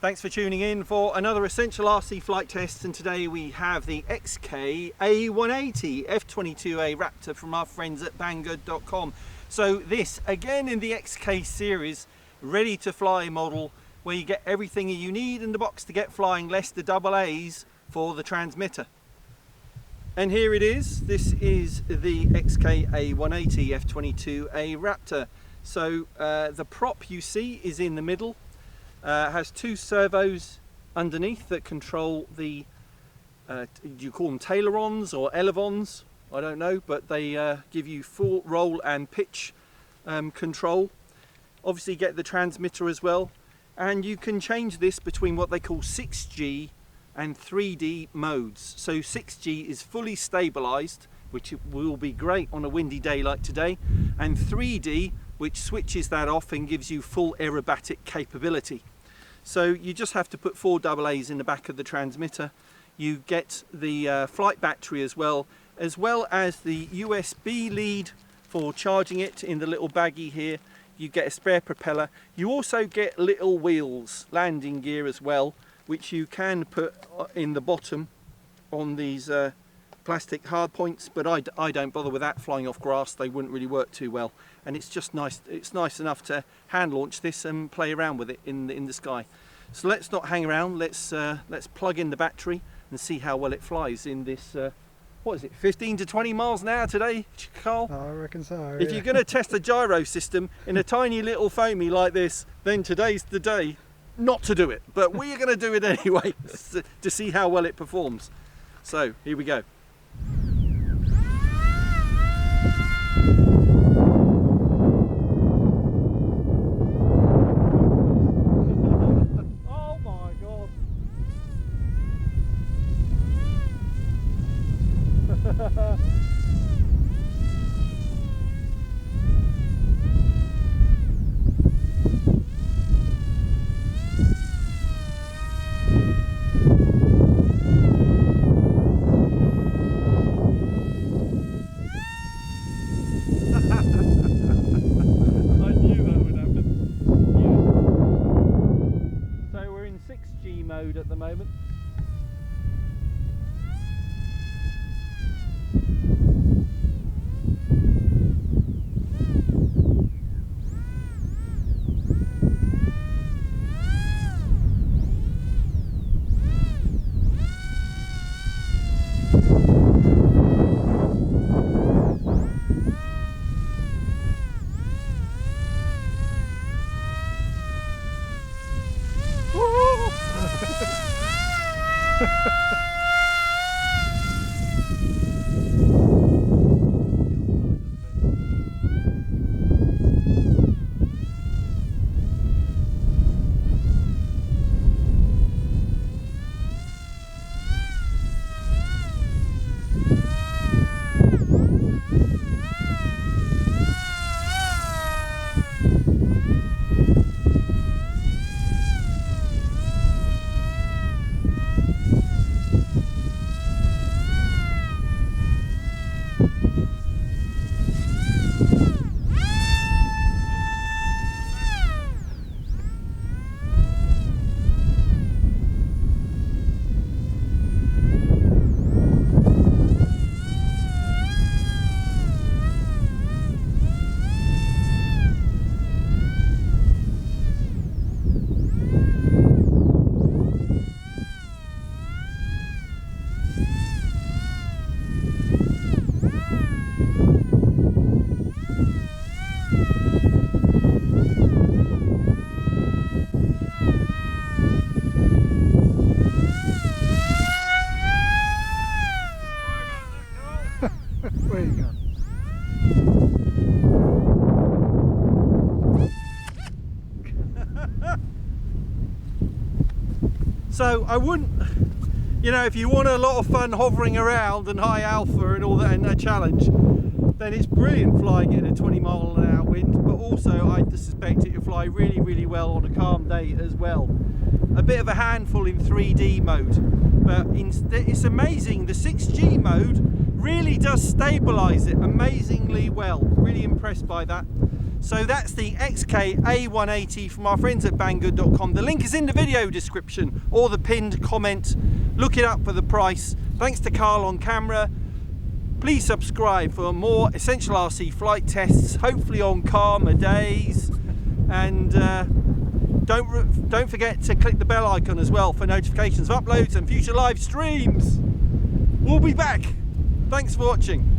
Thanks for tuning in for another Essential RC flight test, and today we have the XK A180 F-22 Raptor from our friends at Banggood.com. So this, again in the XK series, ready to fly model where you get everything you need in the box to get flying, less the double A's for the transmitter. And here it is. This is the XK A180 F-22 Raptor. So the prop you see is in the middle. Has two servos underneath that control the, do you call them tailorons or elevons? I don't know, but they give you full roll and pitch control. Obviously get the transmitter as well, and you can change this between what they call 6G and 3D modes. So 6G is fully stabilised, which will be great on a windy day like today, and 3D, which switches that off and gives you full aerobatic capability. So you just have to put 4 AA's in the back of the transmitter. You get the flight battery as well as the USB lead for charging it in the little baggie here. You get a spare propeller. You also get little wheels, landing gear as well, which you can put in the bottom on these plastic hard points, but I don't bother with that. Flying off grass, they wouldn't really work too well, and it's just nice. It's nice enough to hand launch this and play around with it in the sky. So let's not hang around. Let's plug in the battery and see how well it flies in this. What is it? 15 to 20 miles an hour today, Carl? I reckon so. If you're going to test a gyro system in a tiny little foamy like this, then today's the day not to do it. But we are going to do it anyway to see how well it performs. So here we go. Oh my God. Mode at the moment. Where you going? So I wouldn't, you know, if you want a lot of fun hovering around and high alpha and all that and a challenge, then it's brilliant flying in a 20 mile an hour wind, but also I suspect it will fly really well on a calm day as well. A bit of a handful in 3D mode, but it's amazing. The 6G mode really does stabilise it amazingly well. Really impressed by that. So that's the XK A180 from our friends at Banggood.com. The link is in the video description or the pinned comment. Look it up for the price. Thanks to Carl on camera. Please subscribe for more Essential RC flight tests, hopefully on calmer days. And don't forget to click the bell icon as well for notifications of uploads and future live streams. We'll be back. Thanks for watching.